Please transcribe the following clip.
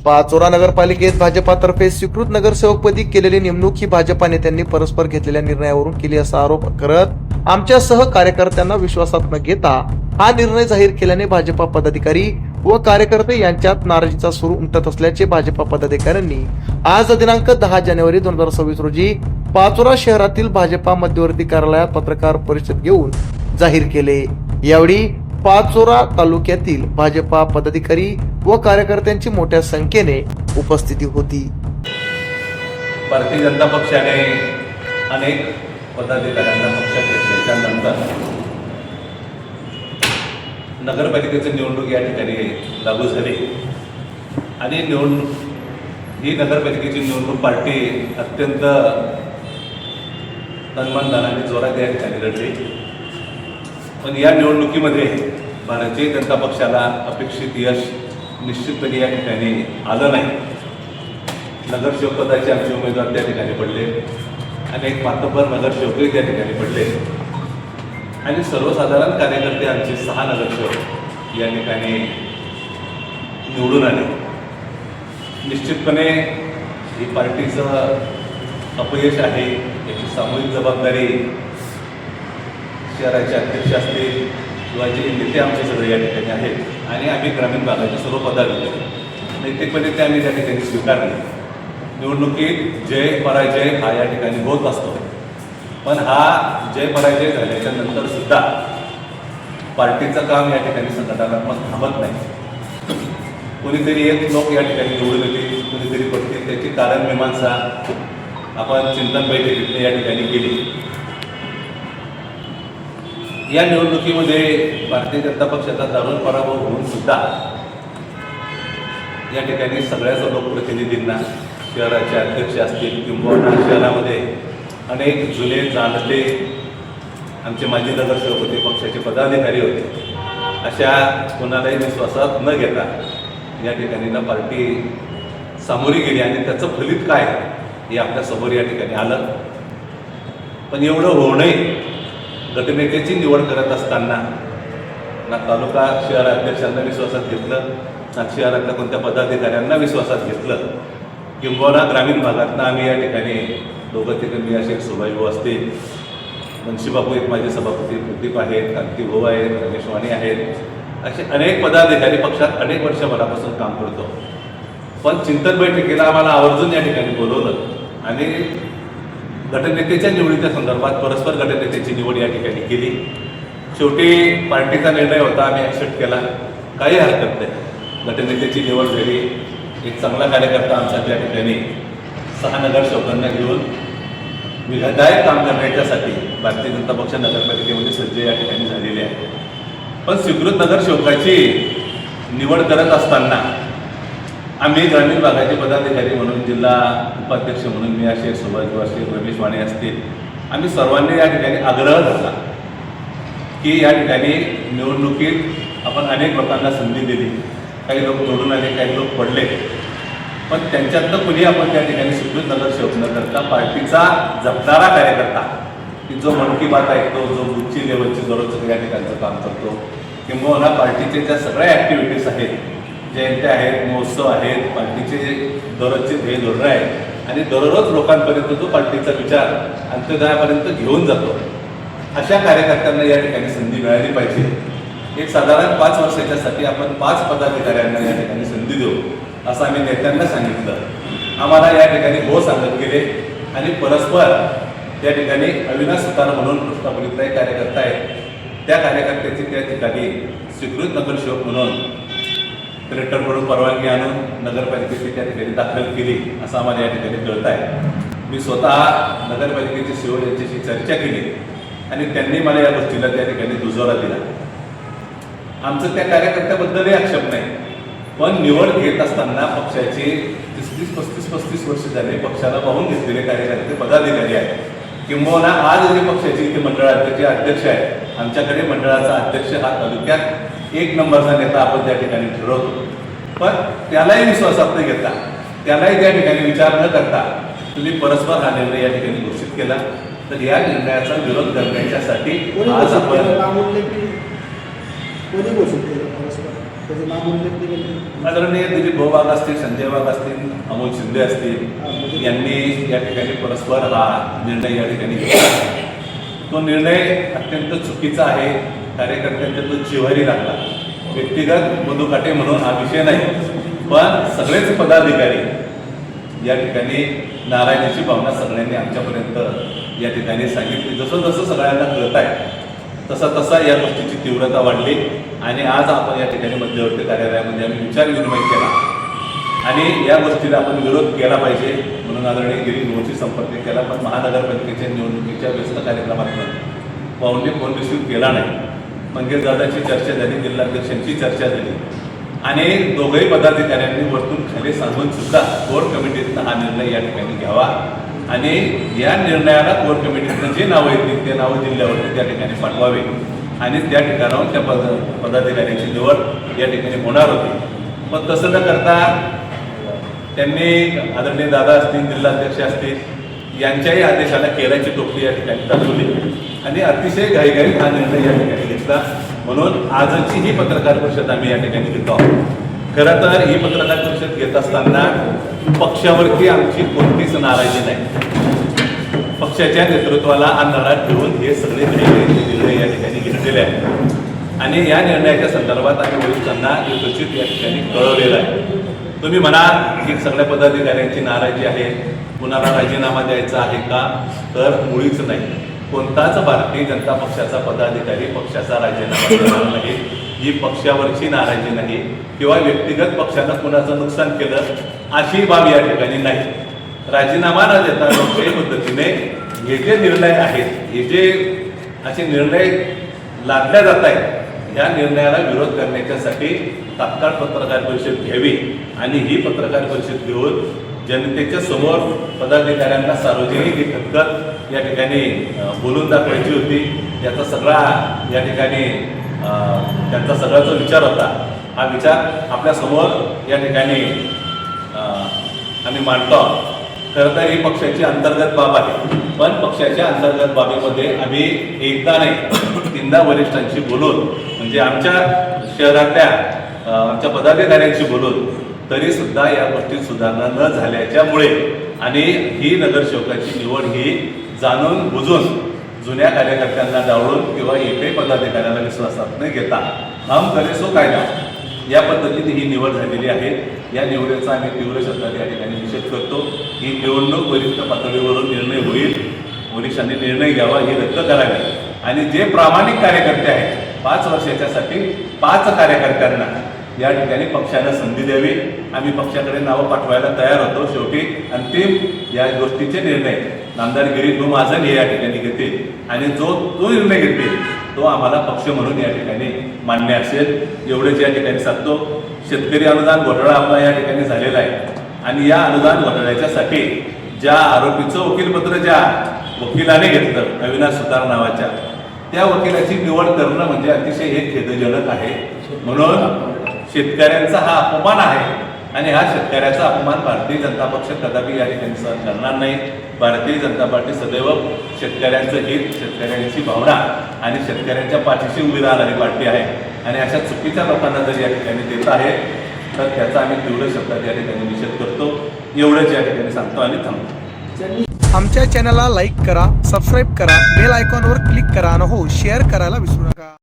पाचोरा नगरपालिकेत भाजपातर्फे स्वीकृत नगरसेवकपदी केलेली नेमणूक ही भाजपा नेत्यांनी परस्पर घेतलेल्या निर्णयावरून केली असा आरोप करत आमच्यासह कार्यकर्त्यांना विश्वासात न घेता हा निर्णय जाहीर केल्याने भाजपा पदाधिकारी व कार्यकर्ते यांच्यात नाराजीचा सूर उमटत असल्याचे भाजपा पदाधिकाऱ्यांनी आज दिनांक 10 जानेवारी 2026 रोजी पाचोरा शहरातील भाजपा मध्यवर्ती कार्यालयात पत्रकार परिषद घेऊन जाहीर केले। यावेळी पाचोरा तालुक्यातील भाजपा पदाधिकारी व कार्यकर्त्यांची मोठ्या संख्येने उपस्थिती होती। भारतीय जनता पक्षाने अनेक पदाधिकाऱ्यांना पक्षात घेतल्याच्या नंतर नगरपालिकेची निवडणूक या ठिकाणी लागू झाली आणि ही नगरपालिकेची निवडणूक पार्टी अत्यंत तन्मनधनाने जोरात या ठिकाणी लढली। पण या निवडणुकीमध्ये भारतीय जनता पक्षाला अपेक्षित यश निश्चितपणे या ठिकाणी आलं नाही। नगरसेवक पदाचे आमचे उमेदवार त्या ठिकाणी पडले, अनेक मातब्बर नगरसेवकही त्या ठिकाणी पडले आणि सर्वसाधारण कार्यकर्ते आमचे 6 नगरसेवक या ठिकाणी निवडून आले। निश्चितपणे ही पार्टीचं अपयश आहे, याची सामूहिक जबाबदारी शहराचे अध्यक्ष असतील किंवा जे नेते आमचे सगळे या ठिकाणी आहेत आणि आम्ही ग्रामीण भागाचे सर्व पदाधिकारी नैतिकपणे ते आम्ही त्या ठिकाणी स्वीकारले। निवडणुकीत जय पराजय हा या ठिकाणी होत असतो, पण हा जय पराजय झाल्याच्या नंतर सुद्धा पार्टीचं काम या ठिकाणी संघटनात्मक थांबत नाही। कोणीतरी एक लोक या ठिकाणी निवडून येतील, कोणीतरी पडतील, त्याची कारण मीमांसा आपण चिंतन बैठकीत या ठिकाणी केली। या निवडणुकीमध्ये भारतीय जनता पक्षाचा दारुण पराभव होऊन सुद्धा या ठिकाणी सगळ्याच लोकप्रतिनिधींना शहराचे अध्यक्ष असतील किंवा शहरामध्ये अनेक जुने जाणते आमचे माजी नगरसेवक होते, पक्षाचे पदाधिकारी होते, अशा कोणालाही विश्वासात न घेता या ठिकाणी ना पार्टी सामोरी गेली आणि त्याचं फलित काय हे आपल्यासमोर या ठिकाणी आलं। पण एवढं होऊ नये, गटनेत्याची निवड करत असताना ना तालुका शहर अध्यक्षांना विश्वासात घेतलं, ना शहरातल्या कोणत्या पदाधिकाऱ्यांना विश्वासात घेतलं, किंबहुना ग्रामीण भागातनं आम्ही या ठिकाणी दोघं तिकडे असे सुभाषभाऊ असतील, मुन्शीबापू एक माझे सभापती प्रदीप आहेत, कांतीभाऊ आहेत, रमेश वाणी आहेत, असे अनेक पदाधिकारी पक्षात अनेक वर्षभरापासून काम करतो। पण चिंतन बैठकीला आम्हाला आवर्जून या ठिकाणी बोलवलं आणि गटनेत्याच्या निवडीच्या संदर्भात परस्पर गटनेत्याची निवड या ठिकाणी केली। शेवटी पार्टीचा निर्णय होता, आम्ही ॲक्सेप्ट केला, काही हरकत नाही। गटनेत्याची निवड झाली, एक चांगला कार्यकर्ता आमचा त्या ठिकाणी 6 नगरसेवकांना घेऊन विधायक काम करण्याच्यासाठी भारतीय जनता पक्ष नगरपालिकेमध्ये सज्ज या ठिकाणी झालेले आहे। पण स्वीकृत नगरसेवकाची निवड करत असताना आम्ही ग्रामीण भागाचे पदाधिकारी म्हणून, जिल्हा उपाध्यक्ष म्हणून मी असे सुभाषभाऊ असतील, रमेश वाणी असतील, आम्ही सर्वांनी या ठिकाणी आग्रह धरला की या ठिकाणी निवडणुकीत आपण अनेक लोकांना संधी दिली, काही लोक निवडून आले, काही लोक पडले, पण त्यांच्यातलं कुणी आपण त्या ठिकाणी स्वीकृत नगरसेवक न करता पार्टीचा जपणारा कार्यकर्ता की जो मन की बात ऐकतो, जो बुथची लेवलची दररोज या ठिकाणचं काम करतो, किंवा पार्टीचे ज्या सगळ्या ॲक्टिव्हिटीज आहेत, जयंत्या आहेत, महोत्सव आहेत, पार्टीचे दररोजचे ध्येय धोरणं आहेत आणि दररोज लोकांपर्यंत जो पार्टीचा विचार अंत्योदयापर्यंत घेऊन जातो, अशा कार्यकर्त्यांना या ठिकाणी संधी मिळाली पाहिजे। एक साधारण 5 वर्षाच्यासाठी आपण 5 पदाधिकाऱ्यांना या ठिकाणी संधी देऊ असं आम्ही नेत्यांना सांगितलं। आम्हाला या ठिकाणी हो सांगत गेले आणि परस्पर त्या ठिकाणी अविनाश सुतार म्हणून कृष्णापुरीतला एक कार्यकर्ता आहे, त्या कार्यकर्त्याची त्या ठिकाणी स्वीकृत नगरसेवक म्हणून कलेक्टरकडून परवानगी आणून नगरपालिकेची त्या ठिकाणी दाखल केली असं आम्हाला या ठिकाणी कळत आहे। मी स्वतः नगरपालिकेचे सेवक यांच्याशी चर्चा केली आणि त्यांनी मला या गोष्टीला त्या ठिकाणी दुजोरा दिला। आमचं त्या कार्यकर्त्याबद्दलही आक्षेप नाही, पण निवड घेत असताना पक्षाचे 30-35 वर्ष झाले पक्षाला पाहून घेतलेले कार्यकर्ते पदाधिकारी आहेत, किंबहुना आज जे पक्षाचे इथे मंडळाचे अध्यक्ष आहेत, आमच्याकडे मंडळाचा अध्यक्ष हा तालुक्यात 1 नंबरचा नेता आपण त्या ठिकाणी ठरवतो, पण त्यालाही विश्वासात न घेता, त्यालाही त्या ठिकाणी विचार न करता तुम्ही परस्पर हा निर्णय या ठिकाणी घोषित केला। तर या निर्णयाचा विरोध करण्यासाठी आज आपण कोणी घोषित केलं परस्पर? त्याचे नाव उल्लेख केले आदरणीय दिलीप भाऊ वाघ असतील, संजय वाघ असतील, अमोल शिंदे असतील यांनी या ठिकाणी परस्पर हा निर्णय या ठिकाणी घेतला. तो निर्णय अत्यंत चुकीचा आहे. कार्यकर्त्यांच्या तो जिव्हारी लागला. व्यक्तिगत मधुकाटे म्हणून हा विषय नाही, पण सगळेच पदाधिकारी या ठिकाणी नाराजीची भावना सगळ्यांनी आमच्यापर्यंत या ठिकाणी सांगितली. जसं जसं सगळ्यांना कळत आहे तसा तसा या गोष्टीची तीव्रता वाढली आणि आज आपण या ठिकाणी मध्यवर्ती कार्यालयामध्ये आम्ही विचार विनिमय केला आणि या गोष्टीला आपण विरोध केला पाहिजे म्हणून आदरणीय गिरीश भाऊशी संपर्क केला. पण महानगरपालिकेच्या निवडणुकीच्या व्यस्त कार्यक्रमातून भाऊंनी फोन रिसिव्ह केला नाही. मंगेश दादाची चर्चा झाली, जिल्हाध्यक्षांची चर्चा झाली आणि दोघंही पदाधिकाऱ्यांनी वरतून खाली सांगून सुद्धा कोर कमिटीतनं हा निर्णय या ठिकाणी घ्यावा आणि या निर्णयाला कोर कमिटीतनं जे नावं येतील ते नावं जिल्ह्यावरती त्या ठिकाणी पाठवावे आणि त्या ठिकाणावर त्या पदाधिकाऱ्यांची निवड या ठिकाणी होणार होती. पण तसं न करता त्यांनी आदरणीय दादा असतील, जिल्हाध्यक्ष असतील यांच्याही आदेशाला केराची टोपली या ठिकाणी दाखवली आणि अतिशय घाईघाईत हा निर्णय या ठिकाणी घेतला. म्हणून आजची ही पत्रकार परिषद आम्ही या ठिकाणी घेतो आहोत. खरं तर ही पत्रकार परिषद घेत असताना पक्षावरती आमची कोणतीच नाराजी नाही. पक्षाच्या नेतृत्वाला अंधारात ठेवून हे सगळे निर्णय या ठिकाणी घेतलेले आहेत आणि या निर्णयाच्या संदर्भात आम्ही वरिष्ठांना यथोचित या ठिकाणी कळवलेलं आहे. तुम्ही म्हणा की सगळ्या पदाधिकाऱ्यांची नाराजी आहे, कुणाला राजीनामा द्यायचा आहे का, तर मुळीच नाही. कोणताच भारतीय जनता पक्षाचा पदाधिकारी पक्षाचा राजीनामा देणार नाही. ही पक्षावरची नाराजी नाही किंवा व्यक्तिगत पक्षानं कुणाचं नुकसान केलं अशी बाब या ठिकाणी नाही. राजीनामा न देता लोकशाही पद्धतीने हे जे निर्णय आहेत, हे जे असे निर्णय लादल्या जात आहेत, या निर्णयाला विरोध करण्याच्यासाठी तात्काळ पत्रकार परिषद घ्यावी आणि ही पत्रकार परिषद घेऊन जनतेच्या समोर पदाधिकाऱ्यांना सार्वजनिक ही खतखत या ठिकाणी बोलून दाखवायची होती. याचा सगळा या ठिकाणी त्यांचा सगळा जो विचार होता हा विचार आपल्या समोर या ठिकाणी आम्ही मांडतो. खरं तर ही पक्षाची अंतर्गत बाब आहे, पण पक्षाच्या अंतर्गत बाबीमध्ये आम्ही एकदा नाही तीनदा वरिष्ठांशी बोलून म्हणजे आमच्या शहरातल्या आमच्या पदाधिकाऱ्यांशी बोलून तरी सुद्धा या गोष्टीत सुधारणा न झाल्याच्यामुळे आणि ही नगरसेवकाची निवड ही जाणून बुजून जुन्या कार्यकर्त्यांना डावळून किंवा एकही पदाधिकाऱ्याला विश्वासात न घेता हम करे सो कायदा या पद्धतीने ही निवड झालेली आहे. या निवडीचा आम्ही तीव्र शब्दात या ठिकाणी निषेध करतो. ही निवडणूक वरिष्ठ पातळीवरून निर्णय होईल, वरिष्ठांनी निर्णय घ्यावा, ही रद्द करावी आणि जे प्रामाणिक कार्यकर्ते आहेत 5 वर्षाच्यासाठी 5 कार्यकर्त्यांना या ठिकाणी पक्षानं संधी द्यावी. आम्ही पक्षाकडे नावं पाठवायला तयार होतो. शेवटी अंतिम या गोष्टीचे निर्णय नामदार गिरीश भाऊ महाजन हे या ठिकाणी घेतील आणि जो निर्णय घेतील तो आम्हाला पक्ष म्हणून या ठिकाणी मान्य असेल. एवढेच या ठिकाणी सांगतो. शेतकरी अनुदान घोटाळा आपला या ठिकाणी झालेला आहे आणि या अनुदान घोटाळ्याच्यासाठी ज्या आरोपीचं वकीलपत्र ज्या वकिलाने घेतलं अविनाश सुतार नावाच्या त्या वकिलाची निवड करणं म्हणजे अतिशय हे खेदजनक आहे. म्हणून शेतकऱ्यांचा हा अपमान आहे आणि हा शेतकऱ्याचा अपमान भारतीय जनता पक्ष कदापि या ठिकाणी सहन करणार नाही. भारतीय जनता पार्टी सदैव शेतकऱ्यांचं हित, शेतकऱ्यांची भावना आणि शेतकऱ्यांच्या पाठीशी उभी राहणारी पार्टी आहे आणि अशा चुकीच्या लोकांना जर या ठिकाणी देत आहे तर त्याचा आम्ही तीव्र शब्दात या ठिकाणी निषेध करतो. एवढंच या ठिकाणी सांगतो आणि थांबतो. आमच्या चॅनलला लाईक करा, सबस्क्राईब करा, बेल आयकॉनवर क्लिक करा आणि हो शेअर करायला विसरू नका.